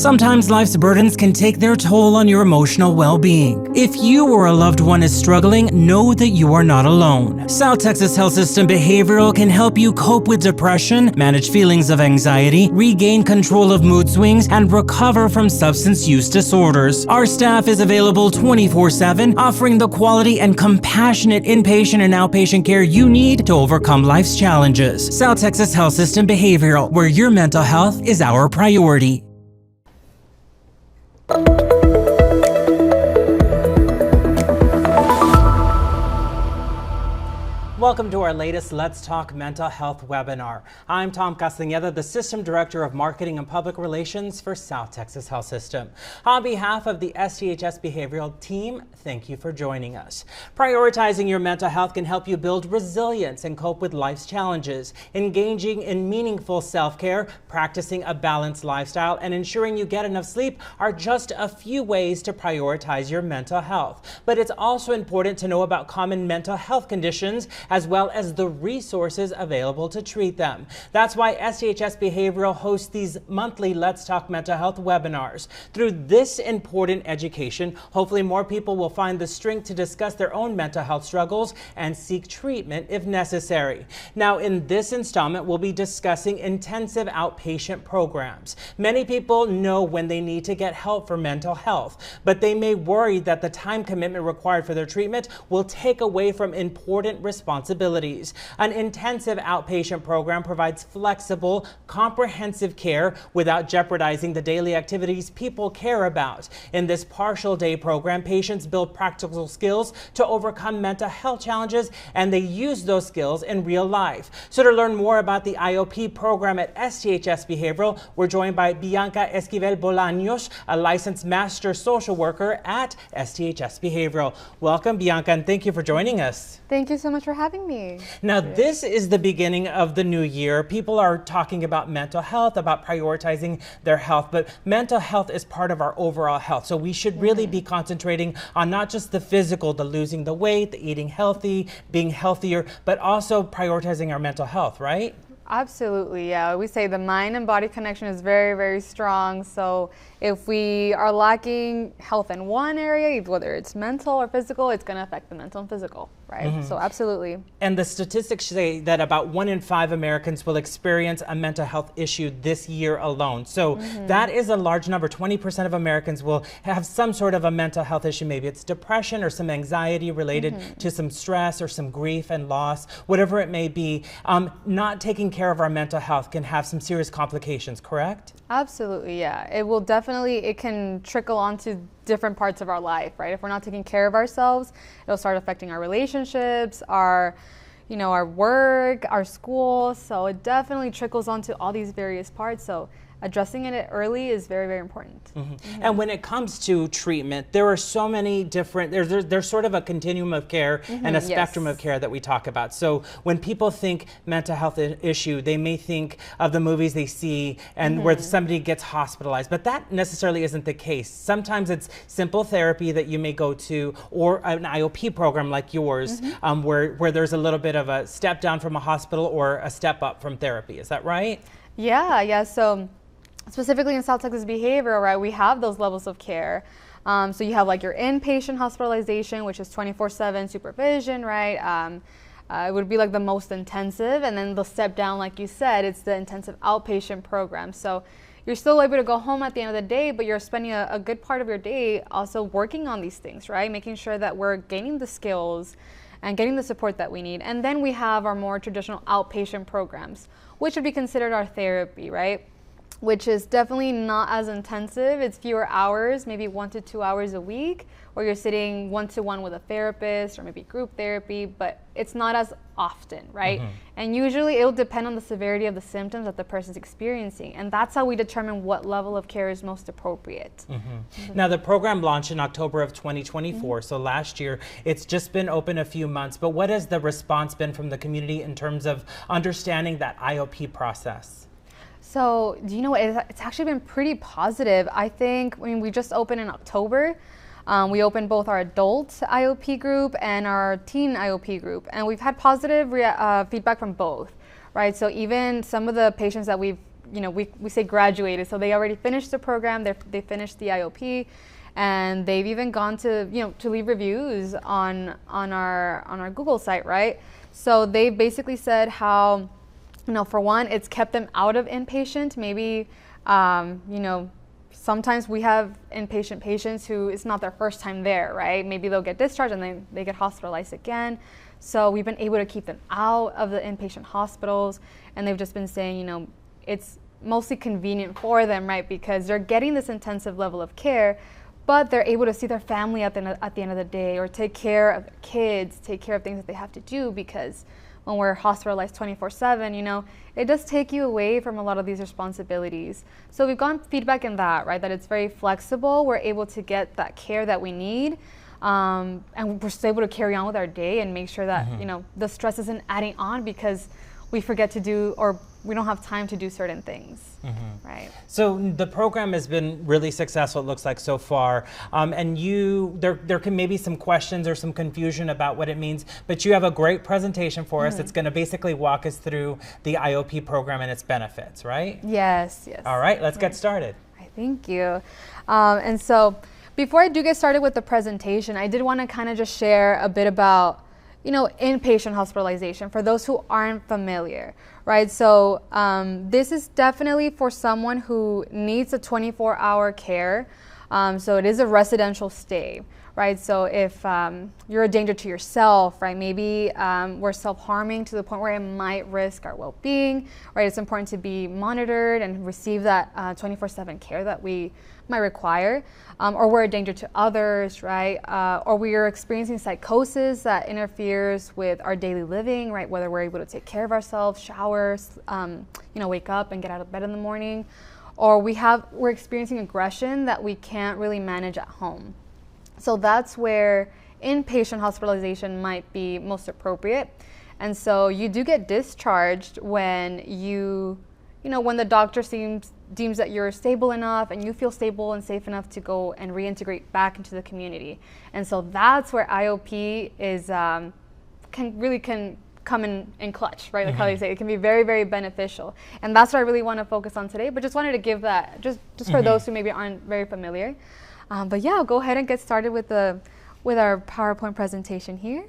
Sometimes life's burdens can take their toll on your emotional well-being. If you or a loved one is struggling, know that you are not alone. South Texas Health System Behavioral can help you cope with depression, manage feelings of anxiety, regain control of mood swings, and recover from substance use disorders. Our staff is available 24/7, offering the quality and compassionate inpatient and outpatient care you need to overcome life's challenges. South Texas Health System Behavioral, where your mental health is our priority. Welcome to our latest Let's Talk Mental Health webinar. I'm Tom Castañeda, the System Director of Marketing and Public Relations for South Texas Health System. On behalf of the STHS Behavioral team, thank you for joining us. Prioritizing your mental health can help you build resilience and cope with life's challenges. Engaging in meaningful self-care, practicing a balanced lifestyle, and ensuring you get enough sleep are just a few ways to prioritize your mental health. But it's also important to know about common mental health conditions as well as the resources available to treat them. That's why STHS Behavioral hosts these monthly Let's Talk Mental Health webinars. Through this important education, hopefully more people will find the strength to discuss their own mental health struggles and seek treatment if necessary. Now, in this installment, we'll be discussing intensive outpatient programs. Many people know when they need to get help for mental health, but they may worry that the time commitment required for their treatment will take away from important responsibilities. An intensive outpatient program provides flexible, comprehensive care without jeopardizing the daily activities people care about. In this partial day program, patients build practical skills to overcome mental health challenges, and they use those skills in real life. So to learn more about the IOP program at STHS Behavioral, we're joined by Bianca Esquivel Bolaños, a licensed master social worker at STHS Behavioral. Welcome, Bianca, and thank you for joining us. Thank you so much for having me. Now, this is the beginning of the new year. People are talking about mental health, about prioritizing their health, but mental health is part of our overall health. So we should really be concentrating on not just the physical, the losing the weight, the eating healthy, being healthier, but also prioritizing our mental health, right? Absolutely, yeah. We say the mind and body connection is very, very strong. So if we are lacking health in one area, whether it's mental or physical, it's going to affect the mental and physical, right? So absolutely. And the statistics say that about 1 in 5 Americans will experience a mental health issue this year alone. So that is a large number. 20% of Americans will have some sort of a mental health issue. Maybe it's depression or some anxiety related to some stress or some grief and loss, whatever it may be. Not taking care of our mental health can have some serious complications, correct? Absolutely, yeah. It will definitely, it can trickle onto different parts of our life, right? If we're not taking care of ourselves, it'll start affecting our relationships, our work, our school. So it definitely trickles onto all these various parts. So addressing it early is very, very important. And when it comes to treatment, there are so many different, there's sort of a continuum of care and a spectrum of care that we talk about. So when people think mental health issue, they may think of the movies they see and where somebody gets hospitalized, but that necessarily isn't the case. Sometimes it's simple therapy that you may go to, or an IOP program like yours, where there's a little bit of a step down from a hospital or a step up from therapy. Is that right? Yeah. So specifically in South Texas Behavioral, right, we have those levels of care. So you have like your inpatient hospitalization, which is 24/7 supervision, right? It would be like the most intensive, and then the step down, like you said, it's the intensive outpatient program. So you're still able to go home at the end of the day, but you're spending a good part of your day also working on these things, right? Making sure that we're gaining the skills and getting the support that we need. And then we have our more traditional outpatient programs, which would be considered our therapy, right? Which is definitely not as intensive. It's fewer hours, maybe 1 to 2 hours a week, where you're sitting one-to-one with a therapist or maybe group therapy, but it's not as often, right? And usually it'll depend on the severity of the symptoms that the person's experiencing. And that's how we determine what level of care is most appropriate. Now, the program launched in October of 2024, so last year. It's just been open a few months, but what has the response been from the community in terms of understanding that IOP process? So, do you know what? It's actually been pretty positive. I mean, we just opened in October. We opened both our adult IOP group and our teen IOP group, and we've had positive feedback from both, right? So even some of the patients that we've we say graduated, so they already finished the program, they finished the IOP, and they've even gone to, to leave reviews on our Google site, right? So they basically said how, for one, it's kept them out of inpatient. Maybe, sometimes we have inpatient patients who it's not their first time there, right? Maybe they'll get discharged and then they get hospitalized again. So we've been able to keep them out of the inpatient hospitals, and they've just been saying, it's mostly convenient for them, right? Because they're getting this intensive level of care, but they're able to see their family at the end of the day, or take care of their kids, take care of things that they have to do, because when we're hospitalized 24/7, it does take you away from a lot of these responsibilities. So we've gotten feedback in that, right? That it's very flexible. We're able to get that care that we need. And we're still able to carry on with our day and make sure that, the stress isn't adding on because we forget to do, or we don't have time to do certain things, right? So the program has been really successful, it looks like, so far. And there can maybe some questions or some confusion about what it means, but you have a great presentation for us. It's going to basically walk us through the IOP program and its benefits, right? Yes. All right, let's get started. Thank you. And so before I do get started with the presentation, I did want to kind of just share a bit about inpatient hospitalization for those who aren't familiar, right? So this is definitely for someone who needs a 24-hour care. So it is a residential stay, right? So if you're a danger to yourself, right? Maybe we're self-harming to the point where it might risk our well-being, right? It's important to be monitored and receive that 24/7 care that we might require, or we're a danger to others, right? Or we are experiencing psychosis that interferes with our daily living, right? Whether we're able to take care of ourselves, shower, wake up and get out of bed in the morning, or we're experiencing aggression that we can't really manage at home. So that's where inpatient hospitalization might be most appropriate. And so you do get discharged when when the doctor deems that you're stable enough and you feel stable and safe enough to go and reintegrate back into the community. And so that's where IOP can come in clutch, right? Like how they say, it can be very, very beneficial. And that's what I really want to focus on today, but just wanted to give that just for those who maybe aren't very familiar. But yeah, I'll go ahead and get started with our PowerPoint presentation here.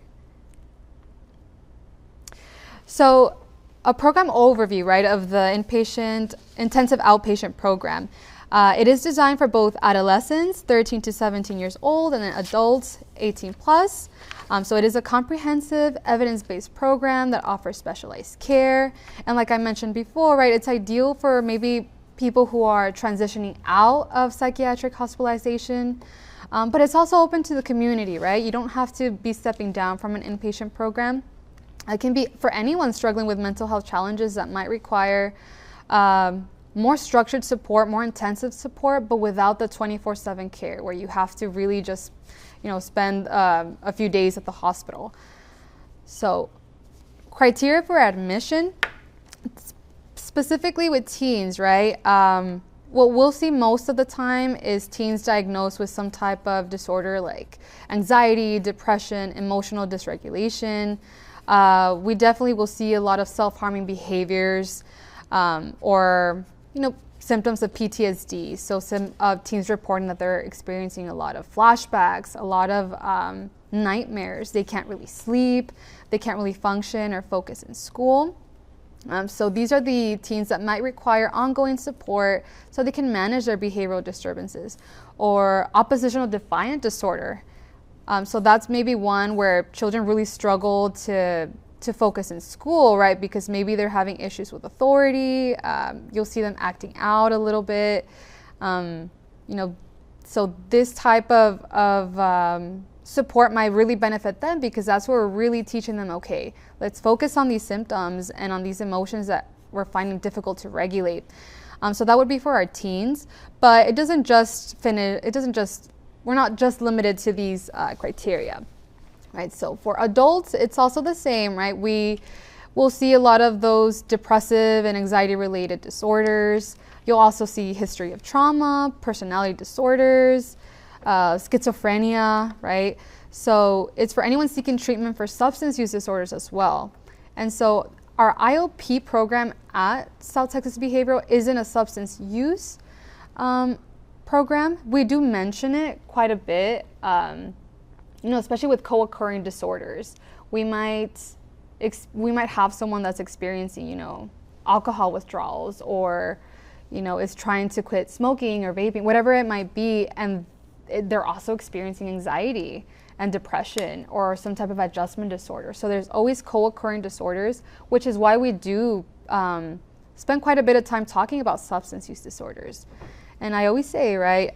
So a program overview, right, of the intensive outpatient program. It is designed for both adolescents, 13 to 17 years old, and then adults, 18 plus. So it is a comprehensive, evidence-based program that offers specialized care. And like I mentioned before, right, it's ideal for maybe people who are transitioning out of psychiatric hospitalization. But it's also open to the community, right? You don't have to be stepping down from an inpatient program. It can be for anyone struggling with mental health challenges that might require more structured support, more intensive support, but without the 24/7 care where you have to really just, spend a few days at the hospital. So criteria for admission, specifically with teens, right? What we'll see most of the time is teens diagnosed with some type of disorder like anxiety, depression, emotional dysregulation. We definitely will see a lot of self-harming behaviors or, symptoms of PTSD. So some teens reporting that they're experiencing a lot of flashbacks, a lot of nightmares. They can't really sleep. They can't really function or focus in school. So these are the teens that might require ongoing support so they can manage their behavioral disturbances. Or oppositional defiant disorder. So that's maybe one where children really struggle to focus in school, right? Because maybe they're having issues with authority. You'll see them acting out a little bit. So this type of support might really benefit them because that's where we're really teaching them, okay, let's focus on these symptoms and on these emotions that we're finding difficult to regulate. So that would be for our teens, but it doesn't just we're not just limited to these criteria, right? So for adults, it's also the same, right? We will see a lot of those depressive and anxiety-related disorders. You'll also see history of trauma, personality disorders, schizophrenia, right? So it's for anyone seeking treatment for substance use disorders as well. And so our IOP program at South Texas Behavioral isn't a substance use program. We do mention it quite a bit, especially with co-occurring disorders. We might have someone that's experiencing, alcohol withdrawals, or, is trying to quit smoking or vaping, whatever it might be, and they're also experiencing anxiety and depression or some type of adjustment disorder. So there's always co-occurring disorders, which is why we do spend quite a bit of time talking about substance use disorders. And I always say, right,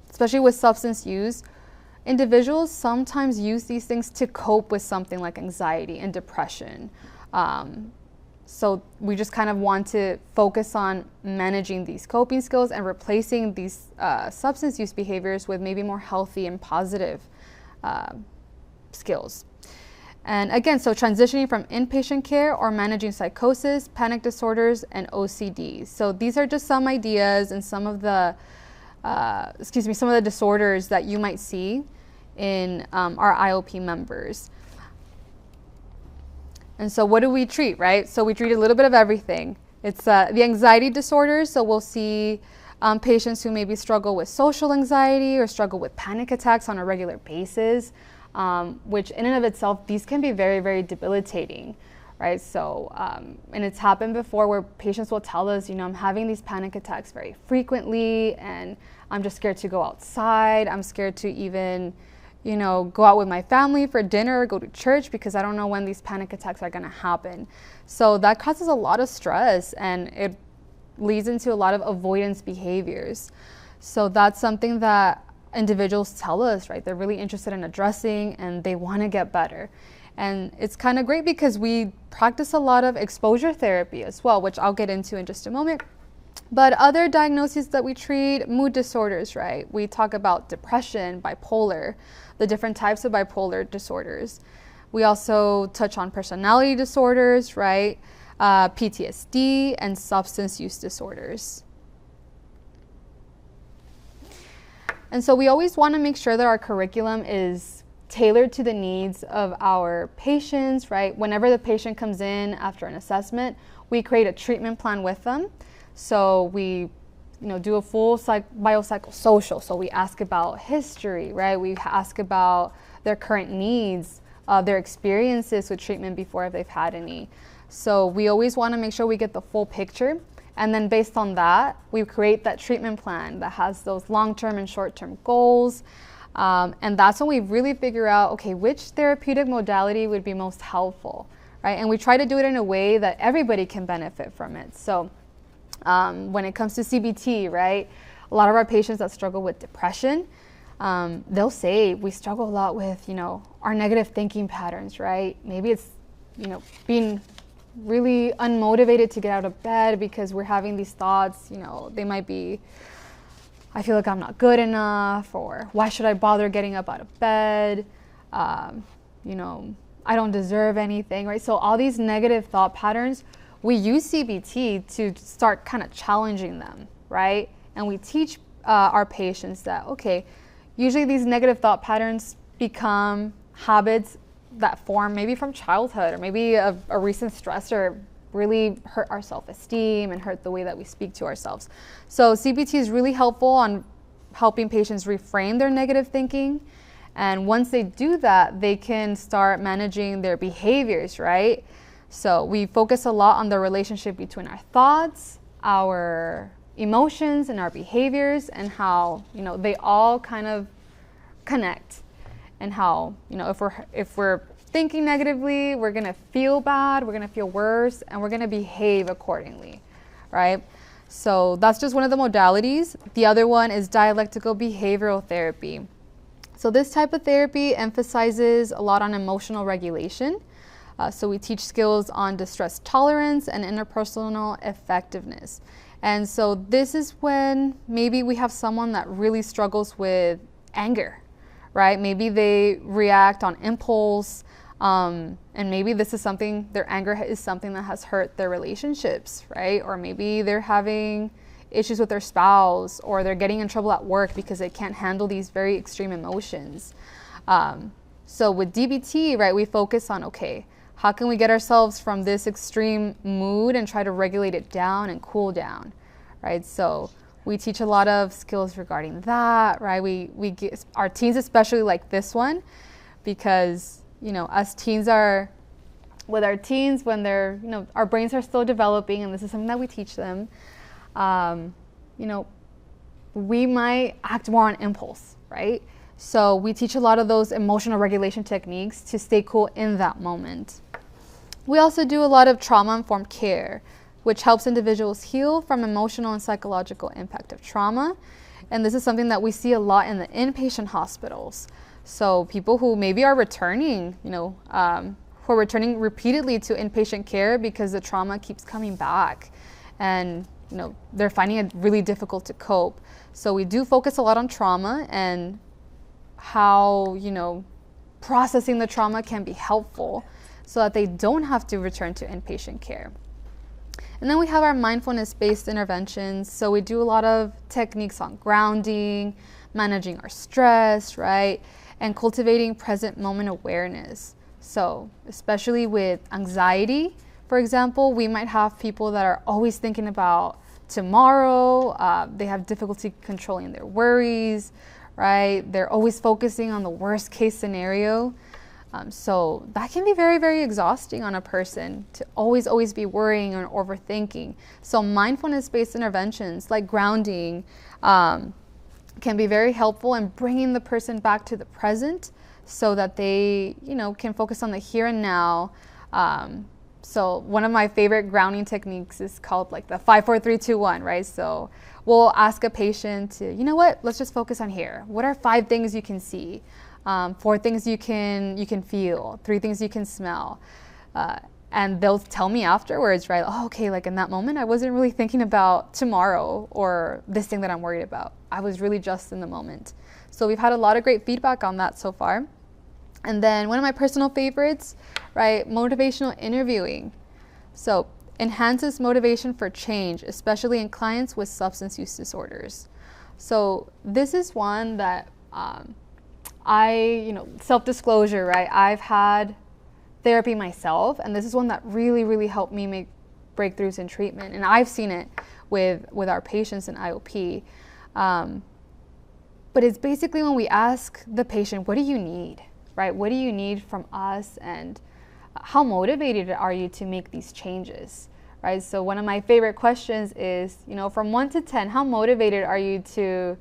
especially with substance use, individuals sometimes use these things to cope with something like anxiety and depression. So we just kind of want to focus on managing these coping skills and replacing these substance use behaviors with maybe more healthy and positive skills. And again, so transitioning from inpatient care or managing psychosis, panic disorders, and OCD. So these are just some ideas and some of the disorders that you might see in our IOP members. And so what do we treat, right? So we treat a little bit of everything. It's the anxiety disorders. So we'll see patients who maybe struggle with social anxiety or struggle with panic attacks on a regular basis, which in and of itself, these can be very, very debilitating, right? So, and it's happened before where patients will tell us, I'm having these panic attacks very frequently, and I'm just scared to go outside. I'm scared to even go out with my family for dinner or go to church because I don't know when these panic attacks are going to happen. So that causes a lot of stress, and it leads into a lot of avoidance behaviors. So that's something that individuals tell us, right? They're really interested in addressing and they want to get better. And it's kind of great because we practice a lot of exposure therapy as well, which I'll get into in just a moment. But other diagnoses that we treat, mood disorders, right? We talk about depression, bipolar, the different types of bipolar disorders. We also touch on personality disorders, right? PTSD and substance use disorders. And so we always want to make sure that our curriculum is tailored to the needs of our patients, right? Whenever the patient comes in after an assessment, we create a treatment plan with them. So we do a full biopsychosocial. So we ask about history, right? We ask about their current needs, their experiences with treatment before if they've had any. So we always want to make sure we get the full picture. And then based on that, we create that treatment plan that has those long-term and short-term goals. And that's when we really figure out, okay, which therapeutic modality would be most helpful, right? And we try to do it in a way that everybody can benefit from it. So when it comes to CBT, right, a lot of our patients that struggle with depression, they'll say we struggle a lot with, our negative thinking patterns, right? Maybe it's, being really unmotivated to get out of bed because we're having these thoughts, they might be, I feel like I'm not good enough, or why should I bother getting up out of bed? I don't deserve anything, right? So all these negative thought patterns, we use CBT to start kind of challenging them, right? And we teach our patients that, okay, usually these negative thought patterns become habits that form maybe from childhood, or maybe a recent stressor really hurt our self-esteem and hurt the way that we speak to ourselves. So CBT is really helpful on helping patients reframe their negative thinking. And once they do that, they can start managing their behaviors, right? So we focus a lot on the relationship between our thoughts, our emotions, and our behaviors, and how, they all kind of connect. And how, if we're thinking negatively, we're going to feel bad, we're going to feel worse, and we're going to behave accordingly, right? So that's just one of the modalities. The other one is dialectical behavioral therapy. So this type of therapy emphasizes a lot on emotional regulation. So we teach skills on distress tolerance and interpersonal effectiveness. And so this is when maybe we have someone that really struggles with anger, right? Maybe they react on impulse, and maybe this is something, their anger is something that has hurt their relationships, right? Or maybe they're having issues with their spouse, or they're getting in trouble at work because they can't handle these very extreme emotions. So with DBT, right, we focus on, okay, How can we get ourselves from this extreme mood and try to regulate it down and cool down, right? So we teach a lot of skills regarding that, right? We get our teens, especially like this one, because, us teens are, with our teens, when they're, our brains are still developing, and this is something that we teach them, we might act more on impulse, right? So we teach a lot of those emotional regulation techniques to stay cool in that moment. We also do a lot of trauma-informed care, which helps individuals heal from emotional and psychological impact of trauma. And this is something that we see a lot in the inpatient hospitals. So people who maybe are returning, who are returning repeatedly to inpatient care because the trauma keeps coming back, and they're finding it really difficult to cope. So we do focus a lot on trauma and how, processing the trauma can be helpful so that they don't have to return to inpatient care. And then we have our mindfulness-based interventions. So we do a lot of techniques on grounding, managing our stress, right? And cultivating present moment awareness. So especially with anxiety, for example, we might have people that are always thinking about tomorrow. They have difficulty controlling their worries, right? They're always focusing on the worst case scenario. So that can be very, very exhausting on a person to always be worrying or overthinking. So mindfulness-based interventions like grounding can be very helpful in bringing the person back to the present so that they, can focus on the here and now. So one of my favorite grounding techniques is called like the 5, 4, 3, 2, 1, right? So we'll ask a patient to, let's just focus on here. What are 5 things you can see? 4 things you can feel, 3 things you can smell. And they'll tell me afterwards, right? Oh, okay, like in that moment, I wasn't really thinking about tomorrow or this thing that I'm worried about. I was really just in the moment. So we've had a lot of great feedback on that so far. And then one of my personal favorites, right? Motivational interviewing. So enhances motivation for change, especially in clients with substance use disorders. So this is one that self-disclosure, right? I've had therapy myself, and this is one that really, really helped me make breakthroughs in treatment. And I've seen it with our patients in IOP. But it's basically when we ask the patient, what do you need, right? What do you need from us, and how motivated are you to make these changes, right? So one of my favorite questions is, from 1 to 10, how motivated are you to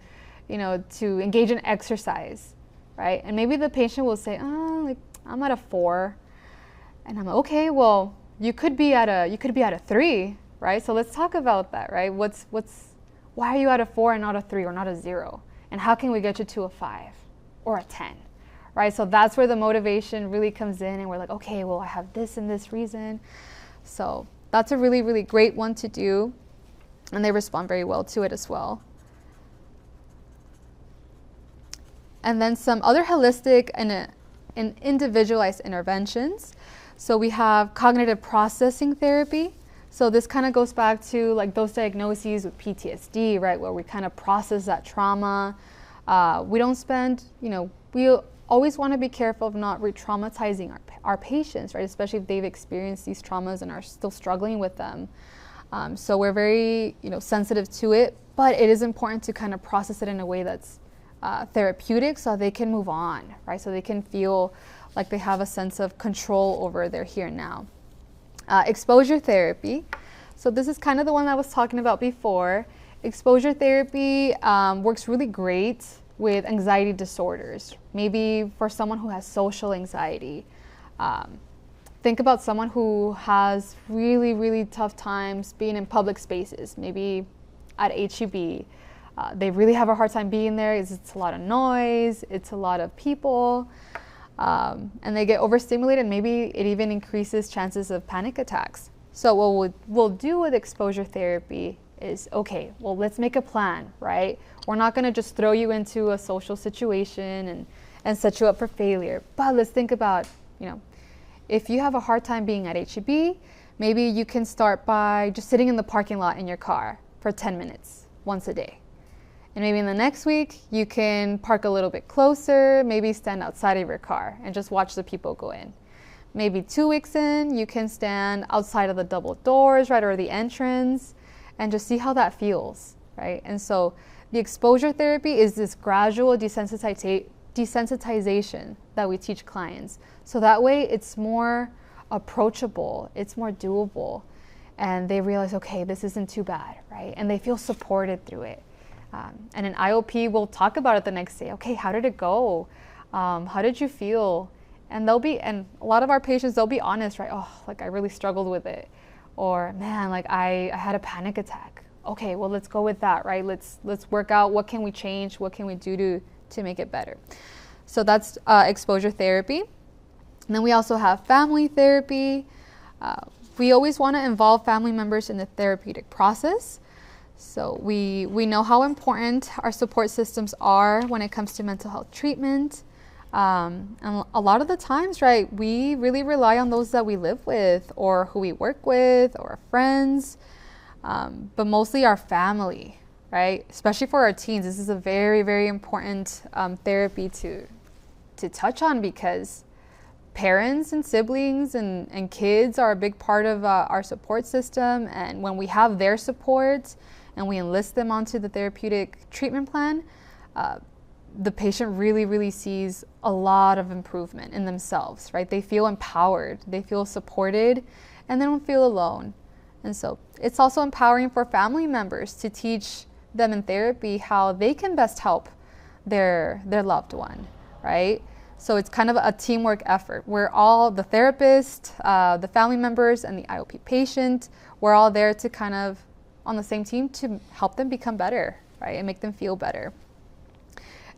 engage in exercise? Right? And maybe the patient will say, I'm at a 4. And I'm okay, well, you could be at a 3, right? So let's talk about that, right? Why are you at a 4 and not a 3 or not a 0? And how can we get you to a 5 or a 10, right? So that's where the motivation really comes in, and we're like, okay, well, I have this and this reason. So that's a really, really great one to do, and they respond very well to it as well. And then some other holistic and individualized interventions. So we have cognitive processing therapy. So this kind of goes back to like those diagnoses with PTSD, right, where we kind of process that trauma. We don't spend, we always want to be careful of not re-traumatizing our patients, right, especially if they've experienced these traumas and are still struggling with them. So we're very, sensitive to it, but it is important to kind of process it in a way that's therapeutic so they can move on, right? So they can feel like they have a sense of control over their here and now. Exposure therapy. So this is kind of the one I was talking about before. Exposure therapy works really great with anxiety disorders. Maybe for someone who has social anxiety. Think about someone who has really, really tough times being in public spaces, maybe at HEB. They really have a hard time being there. It's a lot of noise, it's a lot of people, and they get overstimulated. Maybe it even increases chances of panic attacks. So what we'll do with exposure therapy is, okay, well, let's make a plan, right? We're not gonna just throw you into a social situation and set you up for failure. But let's think about, if you have a hard time being at HEB, maybe you can start by just sitting in the parking lot in your car for 10 minutes once a day. And maybe in the next week, you can park a little bit closer, maybe stand outside of your car and just watch the people go in. maybe 2 weeks in, you can stand outside of the double doors, right, or the entrance, and just see how that feels, right? And so the exposure therapy is this gradual desensitization that we teach clients. So that way it's more approachable, it's more doable, and they realize, okay, this isn't too bad, right? And they feel supported through it. And an IOP will talk about it the next day. Okay, how did it go? How did you feel? And and a lot of our patients, they'll be honest, right? Oh, like I really struggled with it. Or man, like I had a panic attack. Okay, well, let's go with that, right? Let's work out what can we change, what can we do to make it better. So that's exposure therapy. And then we also have family therapy. We always want to involve family members in the therapeutic process. So we know how important our support systems are when it comes to mental health treatment. And a lot of the times, right, we really rely on those that we live with or who we work with or our friends, but mostly our family, right? Especially for our teens, this is a very, very important therapy to touch on, because parents and siblings and kids are a big part of our support system. And when we have their support and we enlist them onto the therapeutic treatment plan, the patient really, really sees a lot of improvement in themselves, right? They feel empowered, they feel supported, and they don't feel alone. And so it's also empowering for family members to teach them in therapy how they can best help their loved one, right? So it's kind of a teamwork effort. We're all, the therapist, the family members, and the IOP patient, we're all there to kind of on the same team to help them become better, right? And make them feel better.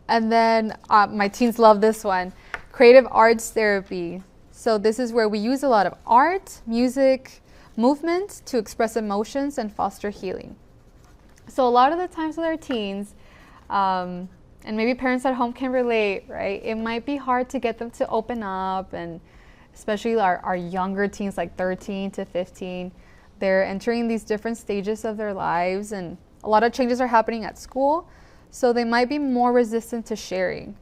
And then my teens love this one, creative arts therapy. So this is where we use a lot of art, music, movement to express emotions and foster healing. So a lot of the times with our teens, and maybe parents at home can relate, right? It might be hard to get them to open up, and especially our younger teens, like 13 to 15, they're entering these different stages of their lives, and a lot of changes are happening at school. So they might be more resistant to sharing.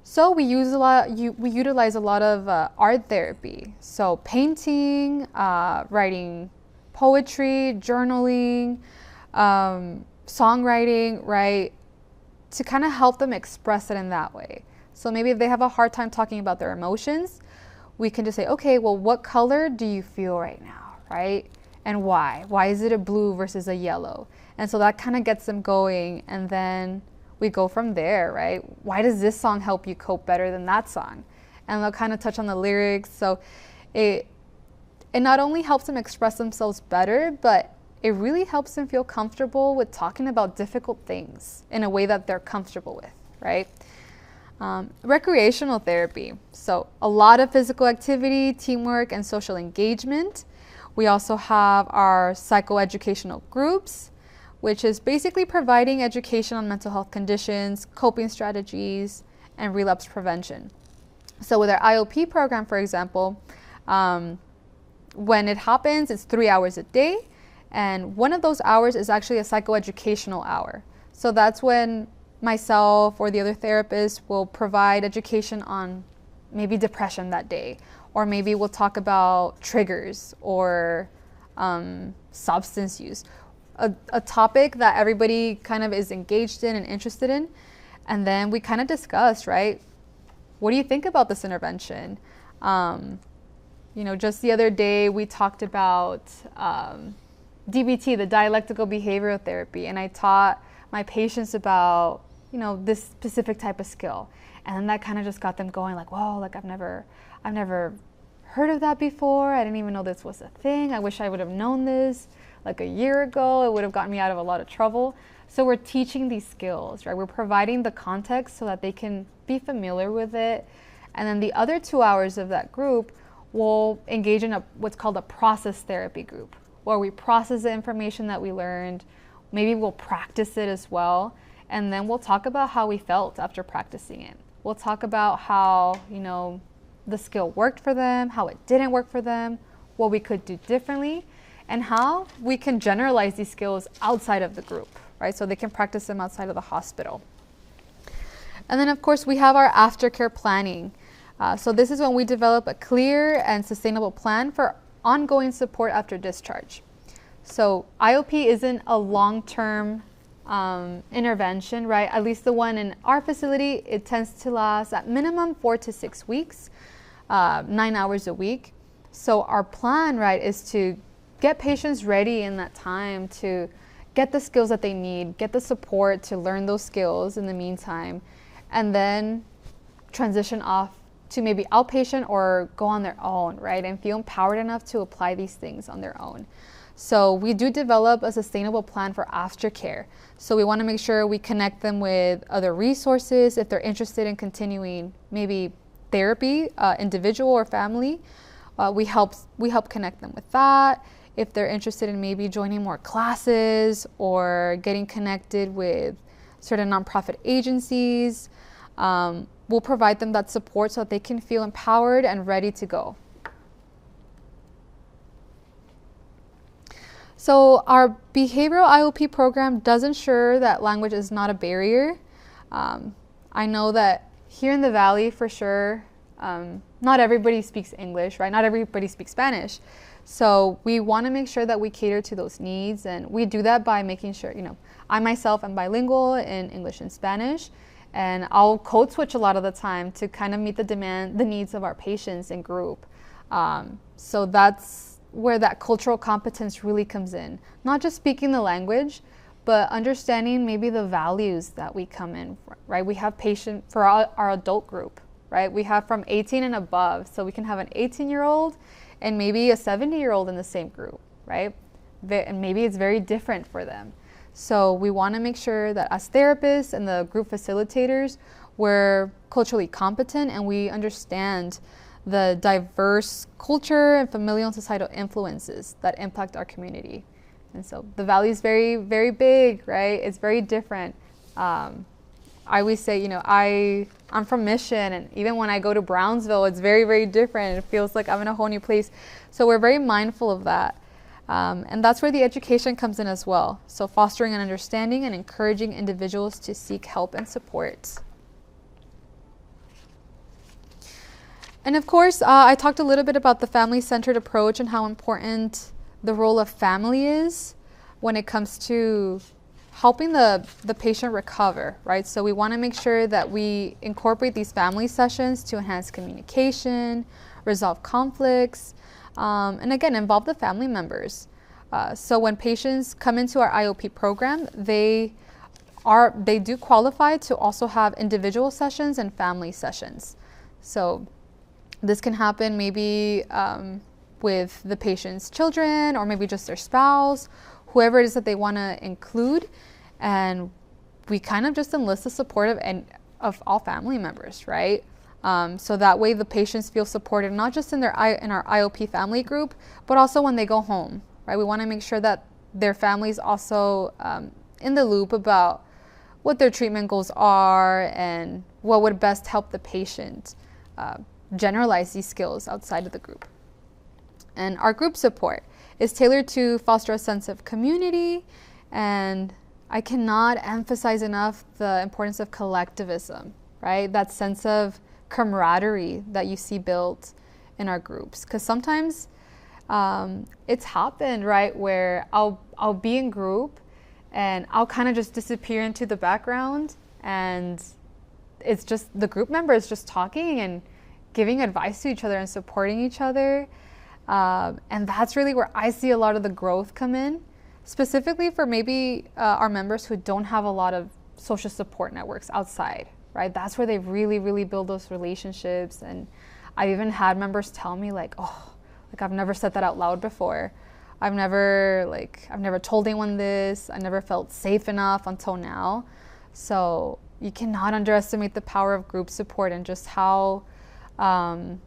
So we utilize a lot of art therapy. So painting, writing poetry, journaling, songwriting, right? To kind of help them express it in that way. So maybe if they have a hard time talking about their emotions, we can just say, okay, well, what color do you feel right now, right? And why? Why is it a blue versus a yellow? And so that kind of gets them going, and then we go from there, right? Why does this song help you cope better than that song? And they'll kind of touch on the lyrics. So it not only helps them express themselves better, but it really helps them feel comfortable with talking about difficult things in a way that they're comfortable with, right? Recreational therapy. So a lot of physical activity, teamwork, and social engagement. We also have our psychoeducational groups, which is basically providing education on mental health conditions, coping strategies, and relapse prevention. So with our IOP program, for example, when it happens, it's 3 hours a day. And one of those hours is actually a psychoeducational hour. So that's when myself or the other therapist will provide education on maybe depression that day, or maybe we'll talk about triggers or substance use, a topic that everybody kind of is engaged in and interested in. And then we kind of discuss, right? What do you think about this intervention? Just the other day we talked about DBT, the dialectical behavioral therapy, and I taught my patients about, this specific type of skill. And then that kind of just got them going, like, whoa, like I've never heard of that before. I didn't even know this was a thing. I wish I would have known this like a year ago. It would have gotten me out of a lot of trouble. So we're teaching these skills, right? We're providing the context so that they can be familiar with it. And then the other 2 hours of that group will engage in what's called a process therapy group, where we process the information that we learned. Maybe we'll practice it as well. And then we'll talk about how we felt after practicing it. We'll talk about how, the skill worked for them, how it didn't work for them, what we could do differently, and how we can generalize these skills outside of the group, right? So they can practice them outside of the hospital. And then, of course, we have our aftercare planning. So this is when we develop a clear and sustainable plan for ongoing support after discharge. So IOP isn't a long-term intervention, right? At least the one in our facility, it tends to last at minimum 4 to 6 weeks, 9 hours a week. So our plan, right, is to get patients ready in that time to get the skills that they need, get the support to learn those skills in the meantime, and then transition off to maybe outpatient or go on their own, right? And feel empowered enough to apply these things on their own. So we do develop a sustainable plan for aftercare. So we want to make sure we connect them with other resources if they're interested in continuing maybe therapy, individual or family. We help connect them with that. If they're interested in maybe joining more classes or getting connected with certain nonprofit agencies, we'll provide them that support so that they can feel empowered and ready to go. So our behavioral IOP program does ensure that language is not a barrier. I know that here in the Valley, for sure, not everybody speaks English, right? Not everybody speaks Spanish. So we want to make sure that we cater to those needs, and we do that by making sure, I myself am bilingual in English and Spanish, and I'll code switch a lot of the time to kind of meet the needs of our patients in group. So that's where that cultural competence really comes in. Not just speaking the language, but understanding maybe the values that we come in, right? We have patients for our adult group, right? We have from 18 and above, so we can have an 18-year-old and maybe a 70-year-old in the same group, right? And maybe it's very different for them. So we want to make sure that as therapists and the group facilitators, we're culturally competent and we understand the diverse culture and familial and societal influences that impact our community. And so the Valley is very, very big, right? It's very different. I always say, I'm from Mission, and even when I go to Brownsville, it's very, very different. It feels like I'm in a whole new place. So we're very mindful of that. And that's where the education comes in as well. So fostering an understanding and encouraging individuals to seek help and support. And of course, I talked a little bit about the family-centered approach and how important the role of family is when it comes to helping the patient recover, right? So we want to make sure that we incorporate these family sessions to enhance communication, resolve conflicts, and again, involve the family members. So when patients come into our IOP program, they do qualify to also have individual sessions and family sessions. So this can happen maybe with the patient's children or maybe just their spouse, whoever it is that they want to include, and we kind of just enlist the support of all family members, right? So that way the patients feel supported not just in our IOP family group, but also when they go home, right? We want to make sure that their family's also in the loop about what their treatment goals are and what would best help the patient generalize these skills outside of the group. And our group support is tailored to foster a sense of community, and I cannot emphasize enough the importance of collectivism, right? That sense of camaraderie that you see built in our groups. Because sometimes it's happened, right, where I'll be in group and I'll kind of just disappear into the background, and it's just the group members just talking and giving advice to each other and supporting each other. And that's really where I see a lot of the growth come in, specifically for maybe our members who don't have a lot of social support networks outside, right? That's where they really, really build those relationships. And I've even had members tell me I've never said that out loud before. I've never told anyone this. I never felt safe enough until now. So you cannot underestimate the power of group support and just how helpful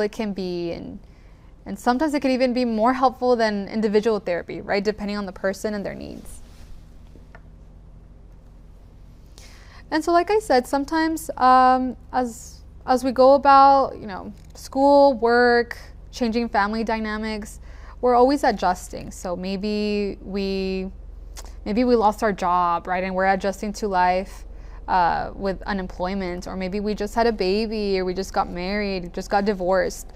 it can be, and sometimes it can even be more helpful than individual therapy, right? Depending on the person and their needs. And so, like I said, sometimes as we go about, school, work, changing family dynamics, we're always adjusting. So maybe we lost our job, right? And we're adjusting to life. with unemployment, or maybe we just had a baby, or we just got married, just got divorced.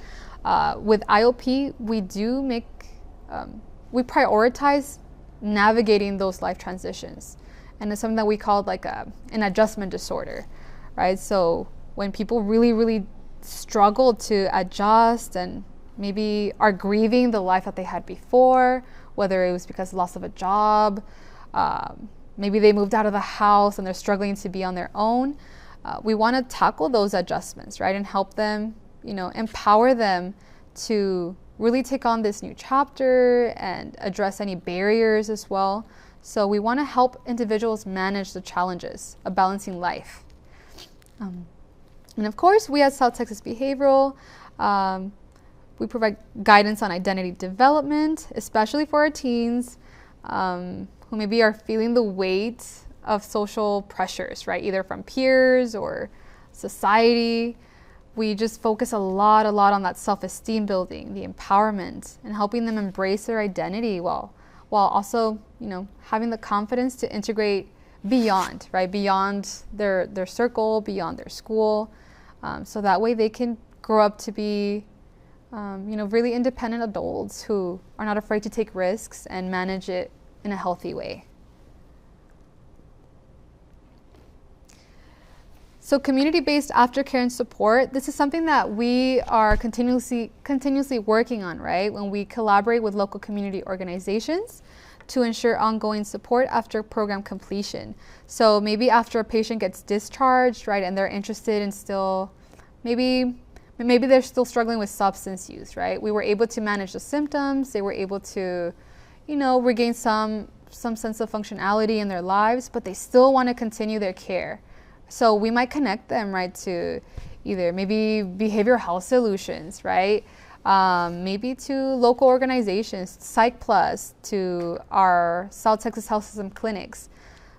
With IOP, we prioritize navigating those life transitions. And it's something that we call like an adjustment disorder, right? So when people really, really struggle to adjust and maybe are grieving the life that they had before, whether it was because of loss of a job, maybe they moved out of the house and they're struggling to be on their own. We want to tackle those adjustments, right? And help them, empower them to really take on this new chapter and address any barriers as well. So we want to help individuals manage the challenges of balancing life. And of course, we at South Texas Behavioral, we provide guidance on identity development, especially for our teens who maybe are feeling the weight of social pressures, right? Either from peers or society. We just focus a lot on that self-esteem building, the empowerment, and helping them embrace their identity while also, having the confidence to integrate beyond, right? Beyond their circle, beyond their school. So that way they can grow up to be, really independent adults who are not afraid to take risks and manage it in a healthy way. So community-based aftercare and support, this is something that we are continuously working on, right? When we collaborate with local community organizations to ensure ongoing support after program completion. So maybe after a patient gets discharged, right, and they're interested in still, maybe they're still struggling with substance use, right? We were able to manage the symptoms. They were able to, regain some sense of functionality in their lives, but they still want to continue their care. So we might connect them, right, to either maybe behavioral health solutions, right? Maybe to local organizations, Psych Plus, to our South Texas Health System clinics.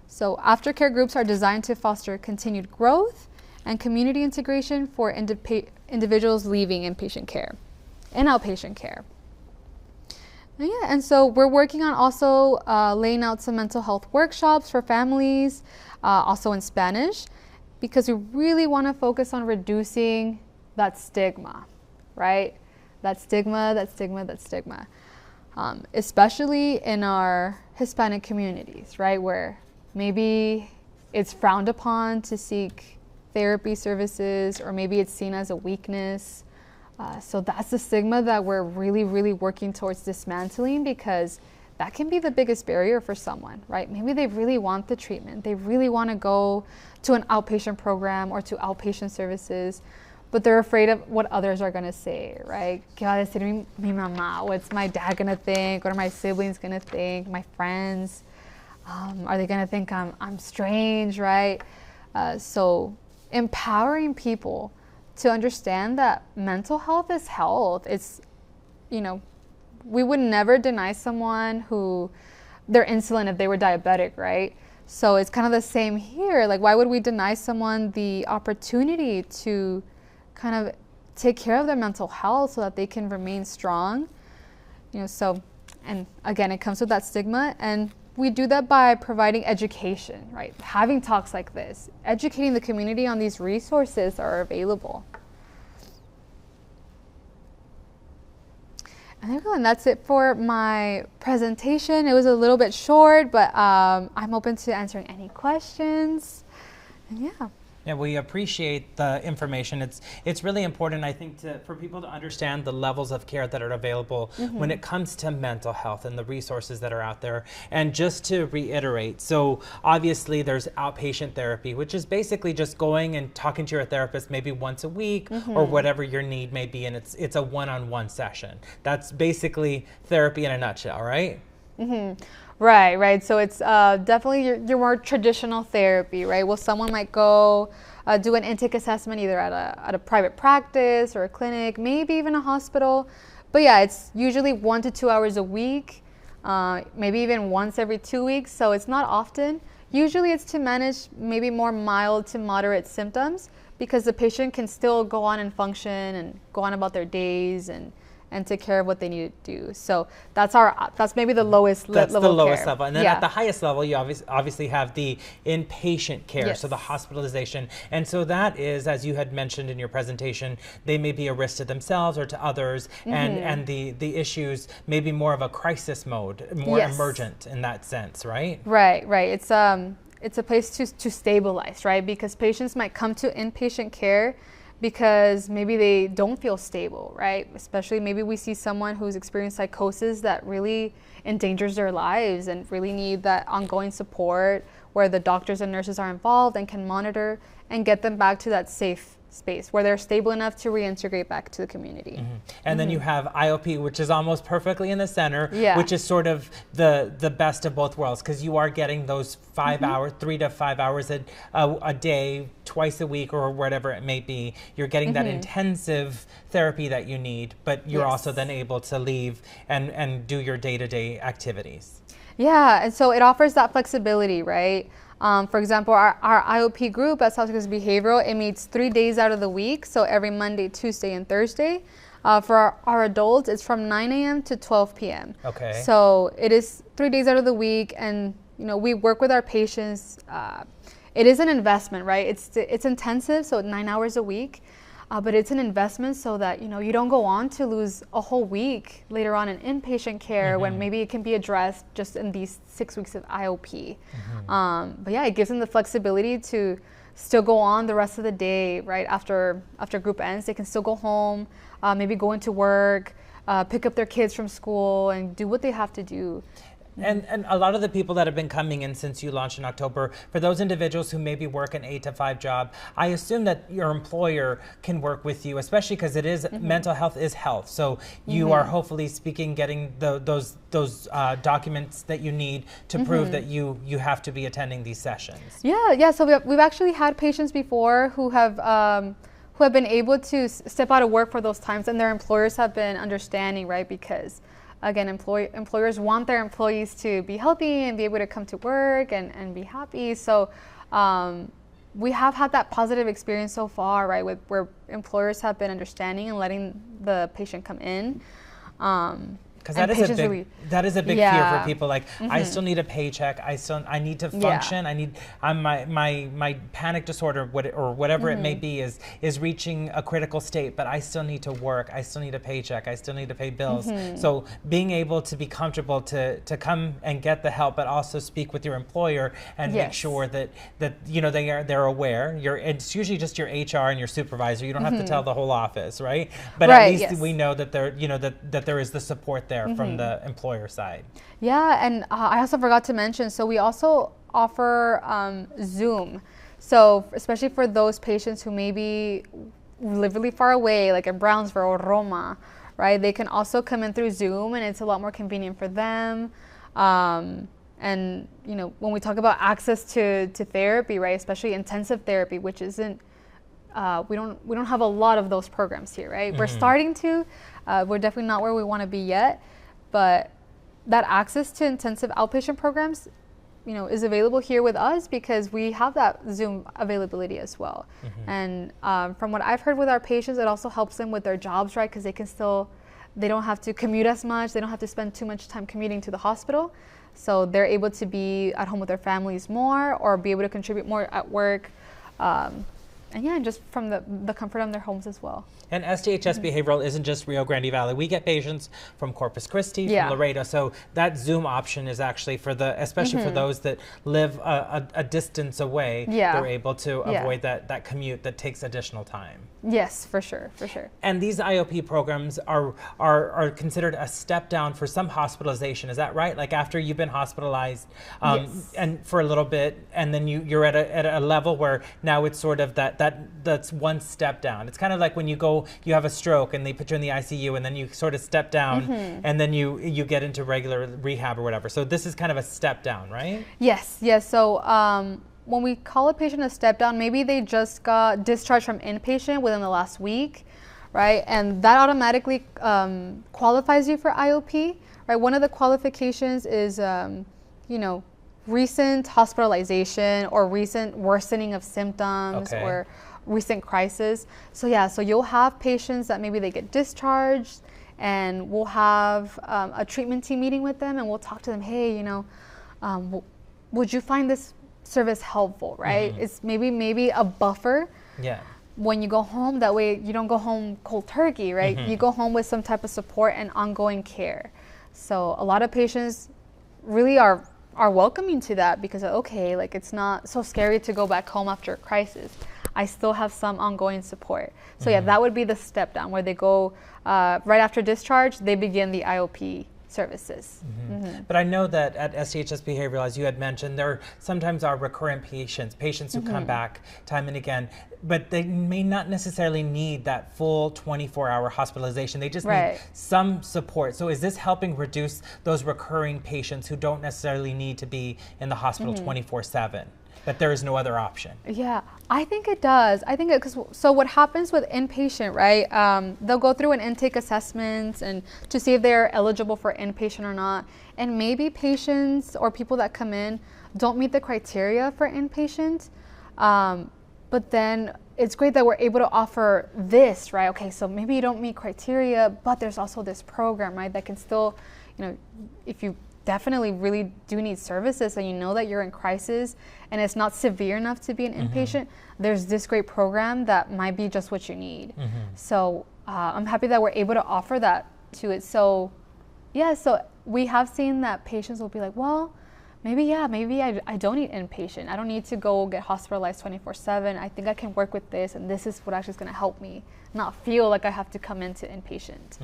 So aftercare groups are designed to foster continued growth and community integration for individuals leaving inpatient care and outpatient care. And so we're working on also laying out some mental health workshops for families, also in Spanish, because we really want to focus on reducing that stigma, right? That stigma, especially in our Hispanic communities, right? Where maybe it's frowned upon to seek therapy services, or maybe it's seen as a weakness. So that's the stigma that we're really, really working towards dismantling, because that can be the biggest barrier for someone, right? Maybe they really want the treatment. They really want to go to an outpatient program or to outpatient services, but they're afraid of what others are going to say, right? ¿Qué va a decir mi mamá? What's my dad going to think? What are my siblings going to think? My friends? Are they going to think I'm strange, right? So empowering people to understand that mental health is health. It's, we would never deny someone who their insulin if they were diabetic, right? So it's kind of the same here. Like, why would we deny someone the opportunity to kind of take care of their mental health so that they can remain strong? So, and again, it comes with that stigma, and we do that by providing education, right? Having talks like this, educating the community on these resources that are available. And that's it for my presentation. It was a little bit short, but I'm open to answering any questions. And yeah. Yeah, we appreciate the information. It's really important, I think, for people to understand the levels of care that are available when it comes to mental health and the resources that are out there. And just to reiterate, so obviously there's outpatient therapy, which is basically just going and talking to your therapist maybe once a week or whatever your need may be, and it's a one-on-one session. That's basically therapy in a nutshell, right? Right. So it's definitely your more traditional therapy, right? Well, someone might go do an intake assessment either at a private practice or a clinic, maybe even a hospital. But yeah, it's usually 1 to 2 hours a week, maybe even once every 2 weeks. So it's not often. Usually it's to manage maybe more mild to moderate symptoms, because the patient can still go on and function and go on about their days and and take care of what they need to do. So that's maybe the lowest that's level. The lowest care. level. And then at the highest level, you obviously have the inpatient care, Yes. so the hospitalization. And so that is, as you had mentioned in your presentation, they may be a risk to themselves or to others, and the issues may be more of a crisis mode, more emergent in that sense, right? Right. It's a place to stabilize, right? Because patients might come to inpatient care because maybe they don't feel stable, right? Especially maybe we see someone who's experienced psychosis that really endangers their lives and really need that ongoing support where the doctors and nurses are involved and can monitor and get them back to that safe space where they're stable enough to reintegrate back to the community. And then you have IOP, which is almost perfectly in the center, Yeah. which is sort of the best of both worlds, because you are getting those 5 hours, 3 to 5 hours a day, twice a week, or whatever it may be. You're getting that intensive therapy that you need, but you're also then able to leave and do your day-to-day activities. Yeah, and so it offers that flexibility, right? For example, our IOP group at South Texas Behavioral, it meets 3 days out of the week, so every Monday, Tuesday, and Thursday. For our adults, it's from 9 a.m. to 12 p.m. Okay. So it is 3 days out of the week, and we work with our patients. It is an investment, right? It's intensive, so 9 hours a week. But it's an investment so that you don't go on to lose a whole week later on in inpatient care when maybe it can be addressed just in these 6 weeks of IOP. But yeah, it gives them the flexibility to still go on the rest of the day, right? After group ends, they can still go home, maybe go into work, pick up their kids from school, and do what they have to do. And a lot of the people that have been coming in since you launched in October, for those individuals who maybe work an 8 to 5 job, I assume that your employer can work with you, especially because it is mental health is health. So you are hopefully getting those documents that you need to prove that you have to be attending these sessions. Yeah. So we've actually had patients before who have been able to step out of work for those times, and their employers have been understanding, right? Because again, employers want their employees to be healthy and be able to come to work and be happy. So we have had that positive experience so far, right, where employers have been understanding and letting the patient come in. Because that is a big fear for people. Like, I still need a paycheck. I need to function. My panic disorder, or whatever it may be, is reaching a critical state. But I still need to work. I still need a paycheck. I still need to pay bills. So being able to be comfortable to come and get the help, but also speak with your employer and make sure that they're aware. It's usually just your HR and your supervisor. You don't have to tell the whole office, right? But at least we know that that there is the support there from the employer side. Yeah, and I also forgot to mention, so we also offer Zoom. So especially for those patients who maybe live really far away, like in Brownsville or Roma, right? They can also come in through Zoom, and it's a lot more convenient for them. And when we talk about access to therapy, right, especially intensive therapy, which isn't we don't have a lot of those programs here, right? We're starting to. We're definitely not where we want to be yet, but that access to intensive outpatient programs, is available here with us because we have that Zoom availability as well. And from what I've heard with our patients, it also helps them with their jobs, right? Because they don't have to commute as much. They don't have to spend too much time commuting to the hospital. So they're able to be at home with their families more, or be able to contribute more at work. And just from the comfort of their homes as well. And STHS Behavioral isn't just Rio Grande Valley. We get patients from Corpus Christi, from Laredo. So that Zoom option is actually especially for those that live a distance away. They're able to avoid that commute that takes additional time. Yes, for sure. And these IOP programs are considered a step down for some hospitalization. Is that right? Like after you've been hospitalized and for a little bit, and then you're at a level where now it's sort of that's one step down. It's kind of like when you have a stroke and they put you in the ICU, and then you sort of step down, and then you get into regular rehab or whatever. So this is kind of a step down, right? Yes. So when we call a patient a step down, maybe they just got discharged from inpatient within the last week, right? And that automatically qualifies you for IOP, right? One of the qualifications is, recent hospitalization or recent worsening of symptoms or recent crisis. So you'll have patients that maybe they get discharged and we'll have a treatment team meeting with them, and we'll talk to them. Hey, would you find this service helpful, right? It's maybe a buffer. Yeah. When you go home, that way you don't go home cold turkey, right? You go home with some type of support and ongoing care. So a lot of patients really are welcoming to that, because okay, like it's not so scary to go back home after a crisis. I still have some ongoing support. So yeah, that would be the step down, where they go right after discharge, they begin the IOP services. But I know that at SDHS Behavioral, as you had mentioned, there sometimes are recurrent patients who come back time and again, but they may not necessarily need that full 24-hour hospitalization. They just need some support. So is this helping reduce those recurring patients who don't necessarily need to be in the hospital 24/7? That there is no other option? Yeah, I think it does. I think so what happens with inpatient, right? They'll go through an intake assessment and to see if they're eligible for inpatient or not. And maybe patients or people that come in don't meet the criteria for inpatient. But then it's great that we're able to offer this, right? Okay, so maybe you don't meet criteria, but there's also this program, right? That can still, if you definitely really do need services and you know that you're in crisis and it's not severe enough to be an inpatient, there's this great program that might be just what you need. So I'm happy that we're able to offer that to it. So yeah, so we have seen that patients will be like, well, maybe I don't need inpatient. I don't need to go get hospitalized 24/7. I think I can work with this, and this is what actually is going to help me not feel like I have to come into inpatient.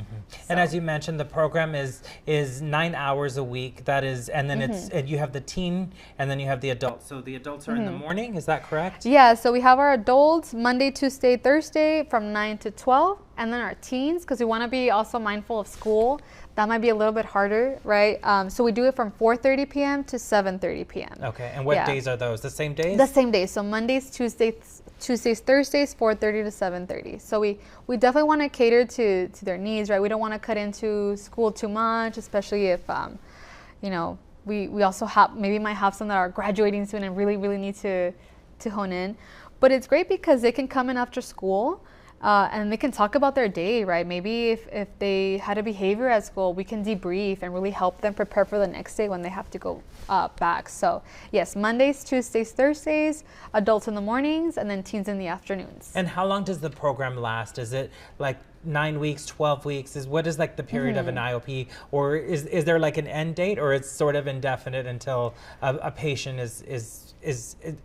And as you mentioned, the program is 9 hours a week. That is, and then you have the teen, and then you have the adults. So the adults are in the morning. Is that correct? Yeah. So we have our adults Monday, Tuesday, Thursday from 9 to 12, and then our teens, because we want to be also mindful of school. That might be a little bit harder, right? So we do it from 4:30 p.m. to 7:30 p.m. Okay. And what days are those? The same days? The same days. So Mondays, Tuesdays, Thursdays, 4:30 to 7:30. So we definitely want to cater to their needs, right? We don't want to cut into school too much, especially if we also might have some that are graduating soon and really need to hone in. But it's great because they can come in after school. And they can talk about their day, right? Maybe if they had a behavior at school, we can debrief and really help them prepare for the next day when they have to go back. So yes, Mondays, Tuesdays, Thursdays, adults in the mornings, and then teens in the afternoons. And how long does the program last? Is it like 9 weeks, 12 weeks? What is like the period of an IOP? Or is there like an end date, or it's sort of indefinite until a patient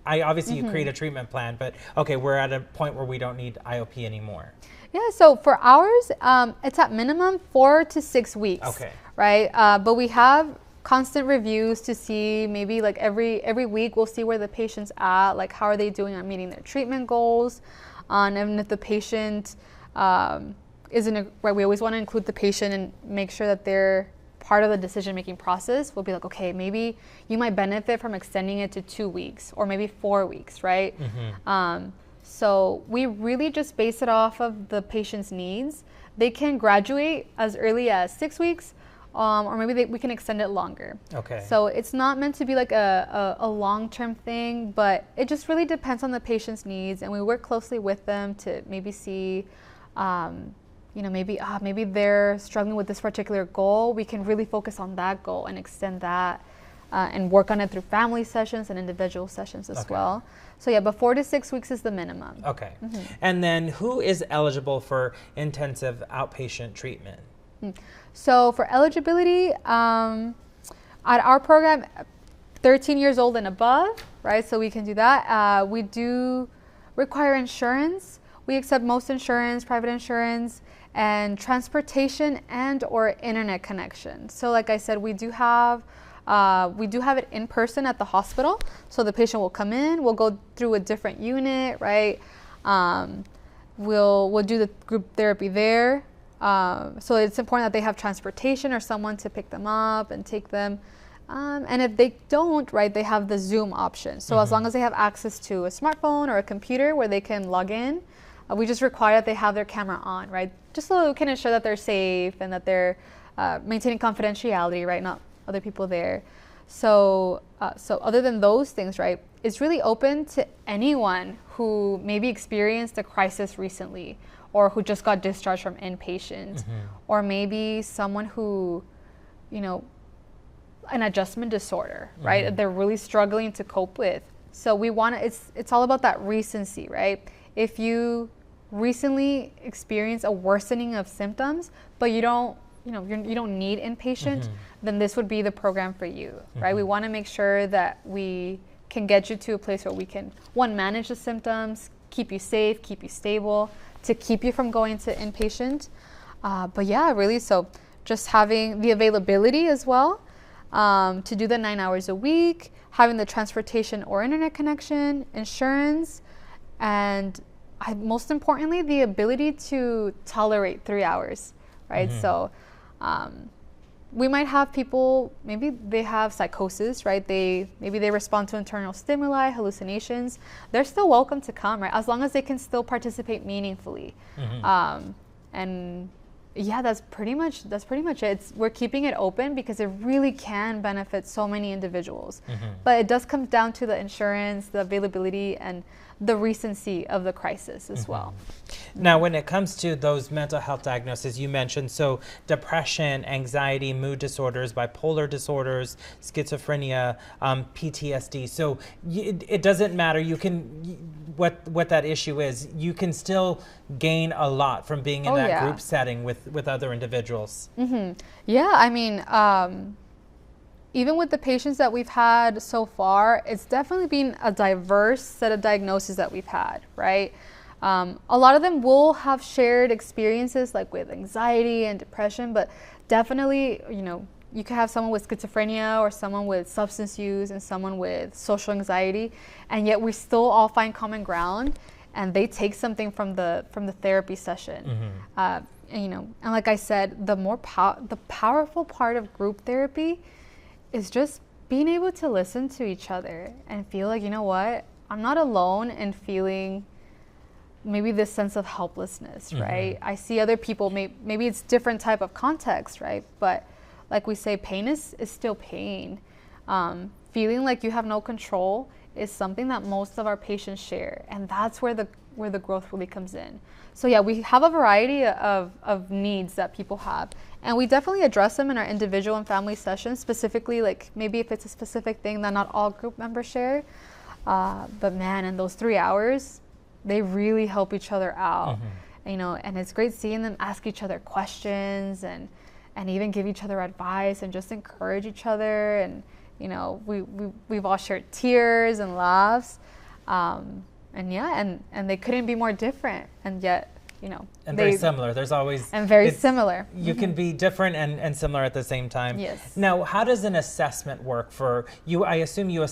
obviously you create a treatment plan, but okay, we're at a point where we don't need IOP anymore? Yeah, so for ours, it's at minimum 4 to 6 weeks. Okay. Right? But we have constant reviews to see, maybe like every week we'll see where the patient's at, like how are they doing on meeting their treatment goals, and if the patient we always want to include the patient and make sure that they're part of the decision-making process. We'll be like, okay, maybe you might benefit from extending it to 2 weeks or maybe 4 weeks, right? So we really just base it off of the patient's needs. They can graduate as early as 6 weeks, or maybe we can extend it longer. Okay. So it's not meant to be like a long-term thing, but it just really depends on the patient's needs, and we work closely with them to maybe see maybe they're struggling with this particular goal. We can really focus on that goal and extend that and work on it through family sessions and individual sessions as well. So yeah, but 4 to 6 weeks is the minimum. Okay. And then who is eligible for intensive outpatient treatment? So for eligibility, at our program, 13 years old and above, right? So we can do that. We do require insurance. We accept most insurance, private insurance, and transportation and or internet connection. So like I said, we do have it in person at the hospital. So the patient will come in, we'll go through a different unit, right? We'll do the group therapy there. So it's important that they have transportation or someone to pick them up and take them. And if they don't, right, they have the Zoom option. So as long as they have access to a smartphone or a computer where they can log in, we just require that they have their camera on, right? Just so we can ensure that they're safe and that they're maintaining confidentiality, right? Not other people there. So other than those things, right, it's really open to anyone who maybe experienced a crisis recently or who just got discharged from inpatient, or maybe someone who, you know, an adjustment disorder, right? They're really struggling to cope with. So we want to, it's all about that recency, right? If you recently experience a worsening of symptoms, but you don't, you know, you don't need inpatient, then this would be the program for you, right? We want to make sure that we can get you to a place where we can, one, manage the symptoms, keep you safe, keep you stable, to keep you from going to inpatient. But yeah, really, so just having the availability as well, to do the 9 hours a week, having the transportation or internet connection, insurance, and most importantly, the ability to tolerate 3 hours, right? So we might have people, maybe they have psychosis, right? Maybe they respond to internal stimuli, hallucinations. They're still welcome to come, right? As long as they can still participate meaningfully. And yeah, that's pretty much it. We're keeping it open because it really can benefit so many individuals. But it does come down to the insurance, the availability, and the recency of the crisis as well. Now, when it comes to those mental health diagnoses you mentioned, so depression, anxiety, mood disorders, bipolar disorders, schizophrenia, PTSD. So it doesn't matter. You can, what that issue is, you can still gain a lot from being in that group setting with other individuals. Yeah, I mean, even with the patients that we've had so far, it's definitely been a diverse set of diagnoses that we've had, right? A lot of them will have shared experiences like with anxiety and depression, but definitely, you know, you could have someone with schizophrenia or someone with substance use and someone with social anxiety, and yet we still all find common ground, and they take something from the therapy session. And, you know, and like I said, the powerful part of group therapy is just being able to listen to each other and feel like, you know what, I'm not alone in feeling maybe this sense of helplessness, right? I see other people, maybe it's different type of context, right? But like we say, pain is still pain. Feeling like you have no control is something that most of our patients share, and that's where the growth really comes in. So yeah, we have a variety of needs that people have, and we definitely address them in our individual and family sessions, specifically like maybe if it's a specific thing that not all group members share. But man, in those 3 hours, they really help each other out. You know, and it's great seeing them ask each other questions and even give each other advice and just encourage each other. And you know, we've all shared tears and laughs. And yeah, and they couldn't be more different, and yet, you know, and very similar. There's always very similar. You can be different and similar at the same time. Yes. Now, how does an assessment work for you? I assume you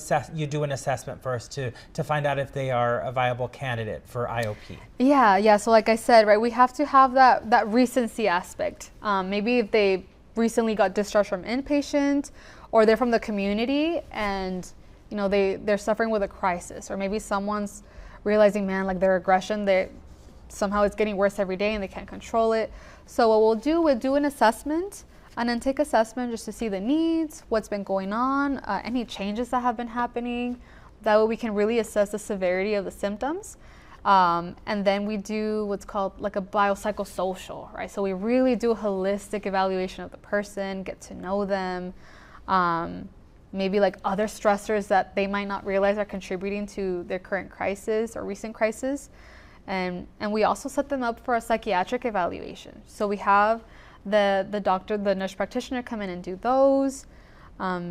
do an assessment first to find out if they are a viable candidate for IOP. Yeah. So like I said, right, we have to have that recency aspect. Maybe if they recently got discharged from inpatient, or they're from the community, and you know they're suffering with a crisis, or maybe someone's realizing, man, like their aggression, somehow it's getting worse every day and they can't control it. So what we'll do an assessment, an intake assessment, just to see the needs, what's been going on, any changes that have been happening. That way we can really assess the severity of the symptoms. And then we do what's called like a biopsychosocial, right? So we really do a holistic evaluation of the person, get to know them, maybe like other stressors that they might not realize are contributing to their current crisis or recent crisis. And we also set them up for a psychiatric evaluation. So we have the doctor, the nurse practitioner come in and do those.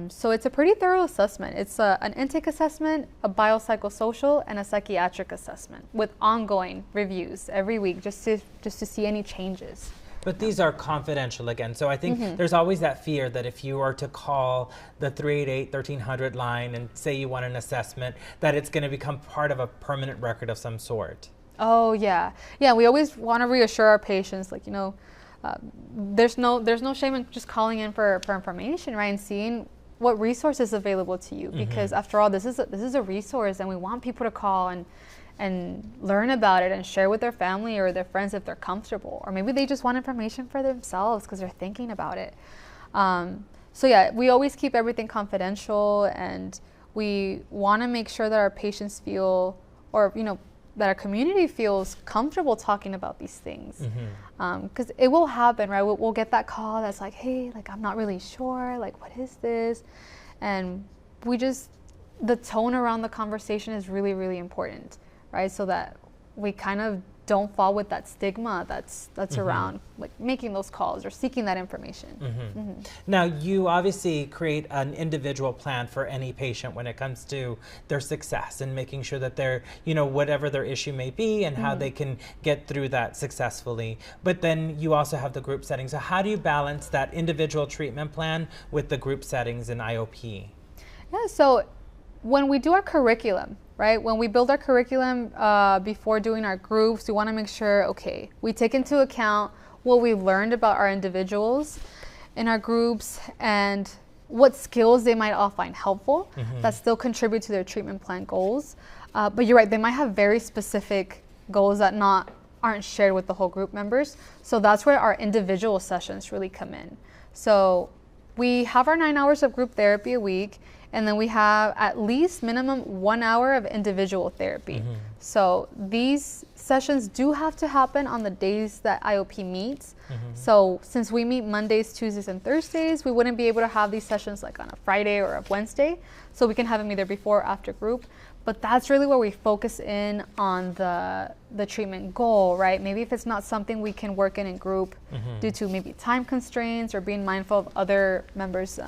So it's a pretty thorough assessment. It's an intake assessment, a biopsychosocial, and a psychiatric assessment with ongoing reviews every week just to see any changes. But these are confidential again. So I think there's always that fear that if you are to call the 388-1300 line and say you want an assessment, that it's going to become part of a permanent record of some sort. Oh, yeah. Yeah, we always want to reassure our patients, like, you know, there's no shame in just calling in for information, right? And seeing what resources available to you. Because after all, this is a resource, and we want people to call and learn about it and share with their family or their friends if they're comfortable, or maybe they just want information for themselves because they're thinking about it. So yeah, we always keep everything confidential, and we want to make sure that our patients feel, or you know, that our community feels comfortable talking about these things. Because it will happen, right? We'll get that call that's like, hey, like, I'm not really sure, like, what is this? And the tone around the conversation is really, really important, right? So that we kind of don't fall with that stigma that's around like making those calls or seeking that information. Now, you obviously create an individual plan for any patient when it comes to their success and making sure that they're, whatever their issue may be and how they can get through that successfully. But then you also have the group setting. So how do you balance that individual treatment plan with the group settings in IOP? Yeah, so when we do our curriculum, right? When we build our curriculum before doing our groups, we want to make sure, okay, we take into account what we've learned about our individuals in our groups and what skills they might all find helpful that still contribute to their treatment plan goals. But you're right, they might have very specific goals that aren't shared with the whole group members. So that's where our individual sessions really come in. So we have our 9 hours of group therapy a week, and then we have at least minimum 1 hour of individual therapy. So these sessions do have to happen on the days that IOP meets. So since we meet Mondays, Tuesdays, and Thursdays, we wouldn't be able to have these sessions like on a Friday or a Wednesday. So we can have them either before or after group. But that's really where we focus in on the treatment goal, right? Maybe if it's not something we can work in group due to maybe time constraints or being mindful of other members'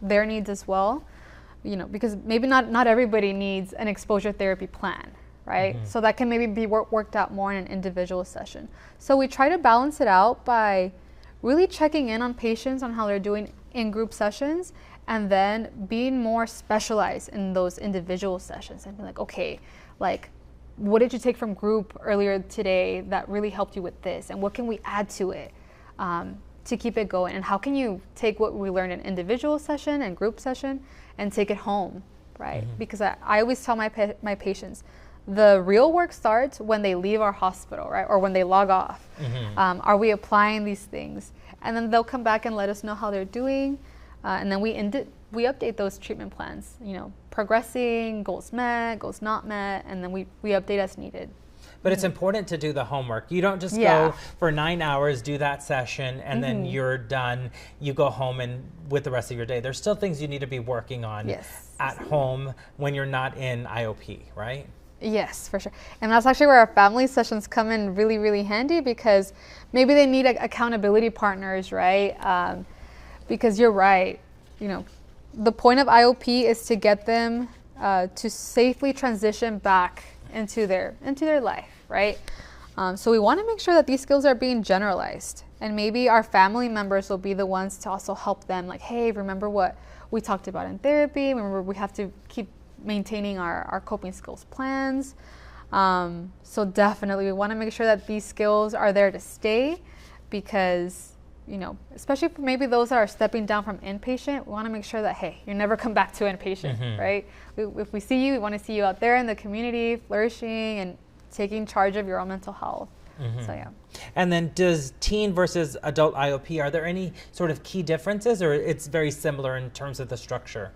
their needs as well, because maybe not everybody needs an exposure therapy plan, right? So that can maybe be worked out more in an individual session. So we try to balance it out by really checking in on patients on how they're doing in group sessions, and then being more specialized in those individual sessions and be like, okay, like, what did you take from group earlier today that really helped you with this? And what can we add to it? To keep it going, and how can you take what we learned in individual session and group session and take it home, right? Because I always tell my patients, the real work starts when they leave our hospital, right? Or when they log off. Are we applying these things? And then they'll come back and let us know how they're doing, and then we update those treatment plans, progressing, goals met, goals not met, and then we update as needed. But it's important to do the homework. You don't just go for 9 hours, do that session, and then you're done. You go home and with the rest of your day. There's still things you need to be working on at home when you're not in IOP, right? Yes, for sure. And that's actually where our family sessions come in really, really handy, because maybe they need accountability partners, right? Because you're right. The point of IOP is to get them to safely transition back into their life, right? So we want to make sure that these skills are being generalized, and maybe our family members will be the ones to also help them, like, hey, remember what we talked about in therapy? Remember, we have to keep maintaining our coping skills plans. So definitely we want to make sure that these skills are there to stay, because especially for maybe those that are stepping down from inpatient, we want to make sure that, hey, you never come back to inpatient, right? If we see you, we want to see you out there in the community, flourishing and taking charge of your own mental health. So yeah. And then does teen versus adult IOP, are there any sort of key differences, or it's very similar in terms of the structure?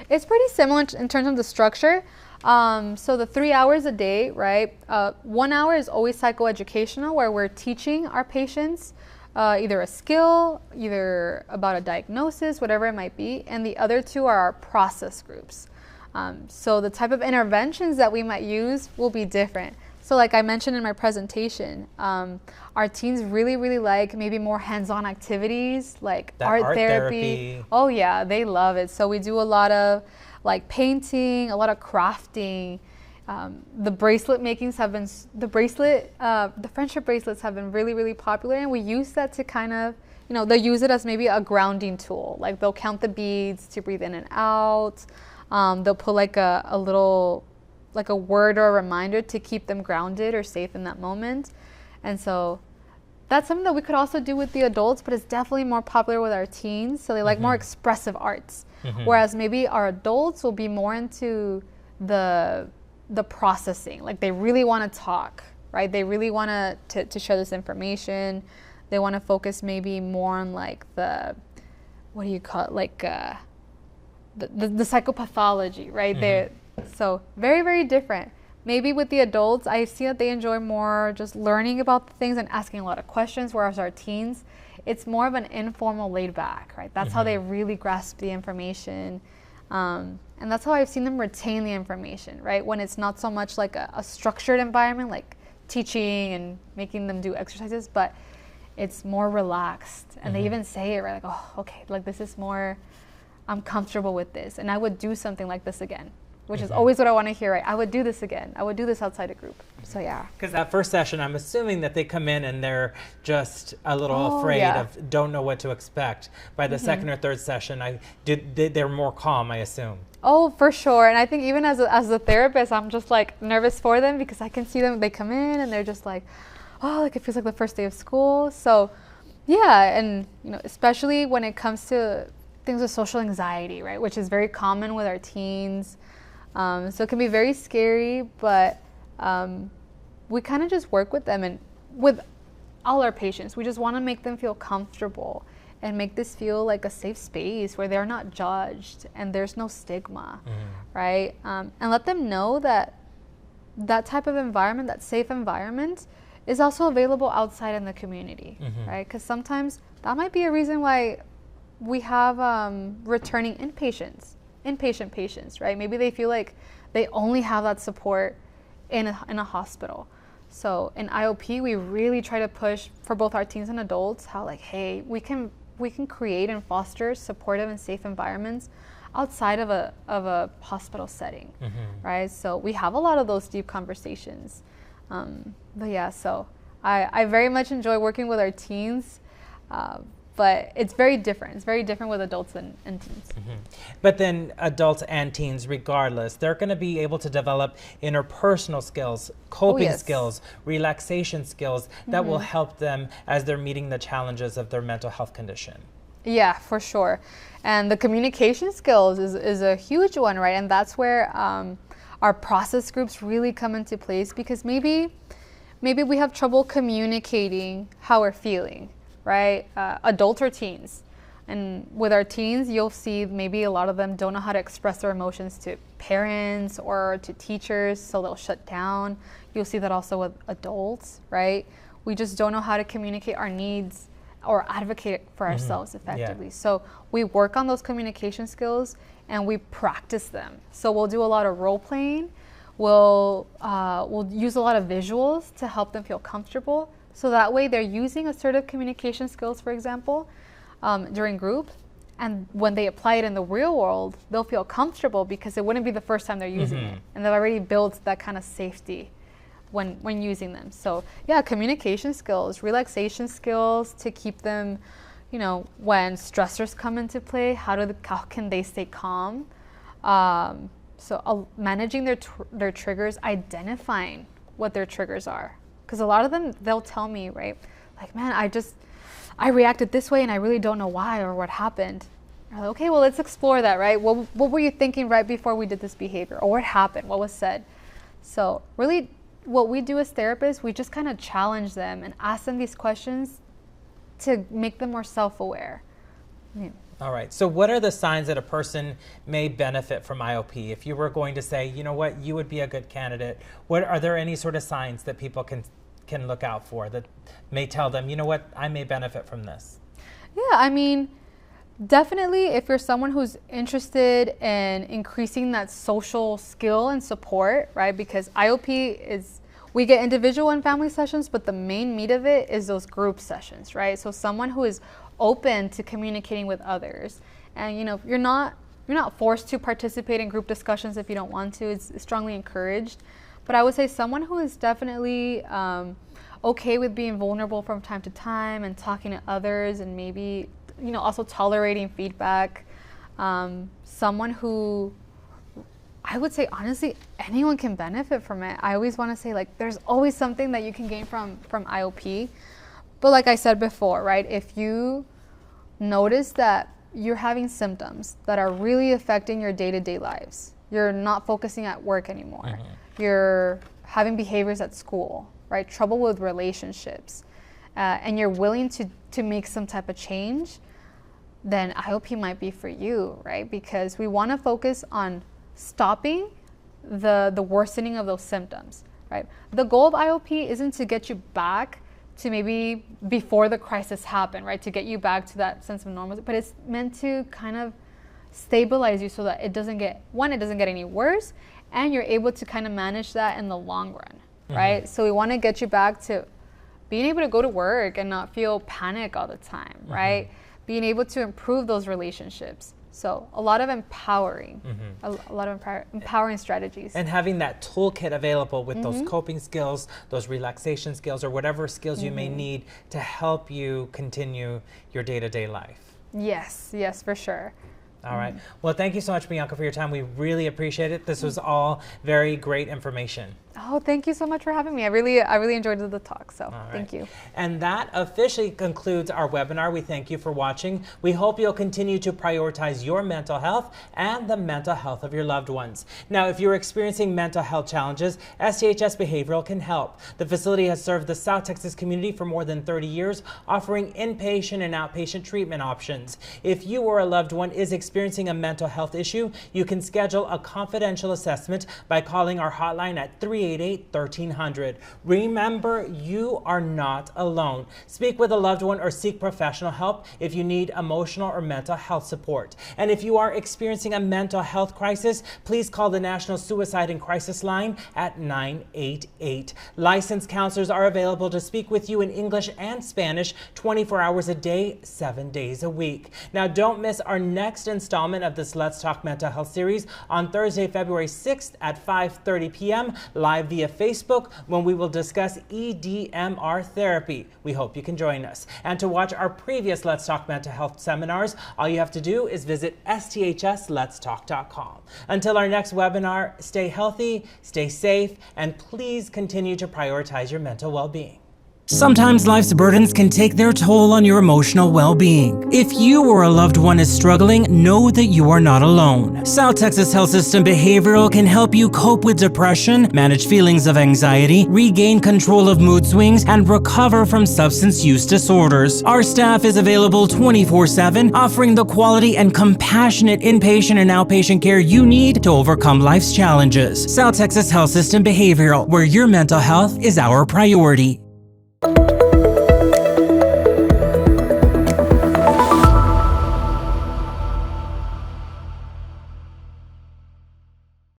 It's pretty similar in terms of the structure. So the 3 hours a day, right? 1 hour is always psychoeducational, where we're teaching our patients either a skill, either about a diagnosis, whatever it might be, and the other 2 are our process groups. So the type of interventions that we might use will be different. So like I mentioned in my presentation, our teens really, really like maybe more hands-on activities, like art therapy. Oh yeah, they love it. So we do a lot of like painting, a lot of crafting. The bracelet makings have been, the friendship bracelets have been really, really popular, and we use that to kind of, they'll use it as maybe a grounding tool. Like they'll count the beads to breathe in and out. They'll put like a little, like a word or a reminder to keep them grounded or safe in that moment. And so that's something that we could also do with the adults, but it's definitely more popular with our teens. So they like more expressive arts, whereas maybe our adults will be more into the processing. Like they really want to talk, right? They really want to share this information. They want to focus maybe more on like what do you call it? Like the psychopathology, right? So very, very different. maybe with the adults, I see that they enjoy more just learning about the things and asking a lot of questions, whereas our teens, it's more of an informal, laid back, right? That's how they really grasp the information. And that's how I've seen them retain the information, right? When it's not so much like a structured environment, like teaching and making them do exercises, but it's more relaxed. And they even say it, right? Like, oh, okay, like this is more, I'm comfortable with this. And I would do something like this again, which is always what I want to hear, right? I would do this again. I would do this outside a group. So yeah. Because that first session, I'm assuming that they come in and they're just a little afraid of, don't know what to expect. By the second or third session, they're more calm, I assume. Oh, for sure. And I think even as a therapist, I'm just like nervous for them because I can see them, they come in and they're just like, oh, like it feels like the first day of school. So yeah, and especially when it comes to things with social anxiety, right? Which is very common with our teens. So it can be very scary, but we kind of just work with them, and with all our patients, we just want to make them feel comfortable and make this feel like a safe space where they're not judged and there's no stigma, right? And let them know that that type of environment, that safe environment, is also available outside in the community, right? Because sometimes that might be a reason why we have returning inpatient patients, right? Maybe they feel like they only have that support in a hospital. So in IOP, we really try to push for both our teens and adults how like, hey, we can create and foster supportive and safe environments outside of a hospital setting, right? So we have a lot of those deep conversations. But yeah, so I very much enjoy working with our teens. But it's very different. It's very different with adults and teens. But then adults and teens, regardless, they're going to be able to develop interpersonal skills, coping skills, relaxation skills that will help them as they're meeting the challenges of their mental health condition. Yeah, for sure. And the communication skills is a huge one, right? And that's where our process groups really come into place, because maybe we have trouble communicating how we're feeling, right? Adults or teens. And with our teens, you'll see maybe a lot of them don't know how to express their emotions to parents or to teachers, so they'll shut down. You'll see that also with adults, right? We just don't know how to communicate our needs or advocate for ourselves effectively. So we work on those communication skills and we practice them. So we'll do a lot of role playing. We'll use a lot of visuals to help them feel comfortable. So that way they're using assertive communication skills, for example, during group. And when they apply it in the real world, they'll feel comfortable because it wouldn't be the first time they're using it. And they've already built that kind of safety when using them. So yeah, communication skills, relaxation skills to keep them, when stressors come into play, how can they stay calm? So managing their triggers, identifying what their triggers are. Because a lot of them, they'll tell me, right? Like, man, I reacted this way and I really don't know why or what happened. I'm like, okay, well, let's explore that, right? What were you thinking right before we did this behavior? Or what happened? What was said? So really, what we do as therapists, we just kind of challenge them and ask them these questions to make them more self-aware. Yeah. All right. So what are the signs that a person may benefit from IOP? If you were going to say, you know what, you would be a good candidate, are there any sort of signs that people can look out for that may tell them, you know what, I may benefit from this? Yeah, I mean, definitely if you're someone who's interested in increasing that social skill and support, right? Because IOP we get individual and family sessions, but the main meat of it is those group sessions, right? So someone who is open to communicating with others. And you're not forced to participate in group discussions if you don't want to. It's strongly encouraged. But I would say someone who is definitely okay with being vulnerable from time to time and talking to others, and maybe also tolerating feedback. Someone who, I would say honestly, anyone can benefit from it. I always want to say, like, there's always something that you can gain from IOP. But like I said before, right, if you notice that you're having symptoms that are really affecting your day-to-day lives, you're not focusing at work anymore, you're having behaviors at school, right, trouble with relationships, and you're willing to make some type of change, then IOP might be for you, right? Because we want to focus on stopping the worsening of those symptoms, right? The goal of IOP isn't to get you back to maybe before the crisis happened, right? To get you back to that sense of normalcy, but it's meant to kind of stabilize you so that it doesn't get any worse, and you're able to kind of manage that in the long run, right? So we want to get you back to being able to go to work and not feel panic all the time, right? Being able to improve those relationships. So a lot of empowering, a lot of empowering strategies. And having that toolkit available with those coping skills, those relaxation skills, or whatever skills you may need to help you continue your day-to-day life. Yes, for sure. All right. Well, thank you so much, Bianca, for your time. We really appreciate it. This was all very great information. Oh, thank you so much for having me. I really enjoyed the talk, so thank you. And that officially concludes our webinar. We thank you for watching. We hope you'll continue to prioritize your mental health and the mental health of your loved ones. Now, if you're experiencing mental health challenges, STHS Behavioral can help. The facility has served the South Texas community for more than 30 years, offering inpatient and outpatient treatment options. If you or a loved one is experiencing a mental health issue, you can schedule a confidential assessment by calling our hotline at 388-1300. Remember, you are not alone. Speak with a loved one or seek professional help if you need emotional or mental health support. And if you are experiencing a mental health crisis, please call the National Suicide and Crisis Line at 988. Licensed counselors are available to speak with you in English and Spanish 24 hours a day, 7 days a week. Now, don't miss our next installment of this Let's Talk Mental Health series on Thursday, February 6th at 5:30 p.m. live via Facebook, when we will discuss EDMR therapy. We hope you can join us. And to watch our previous Let's Talk Mental Health seminars, all you have to do is visit sthsletstalk.com. Until our next webinar, stay healthy, stay safe, and please continue to prioritize your mental well-being. Sometimes life's burdens can take their toll on your emotional well-being. If you or a loved one is struggling, know that you are not alone. South Texas Health System Behavioral can help you cope with depression, manage feelings of anxiety, regain control of mood swings, and recover from substance use disorders. Our staff is available 24/7, offering the quality and compassionate inpatient and outpatient care you need to overcome life's challenges. South Texas Health System Behavioral, where your mental health is our priority.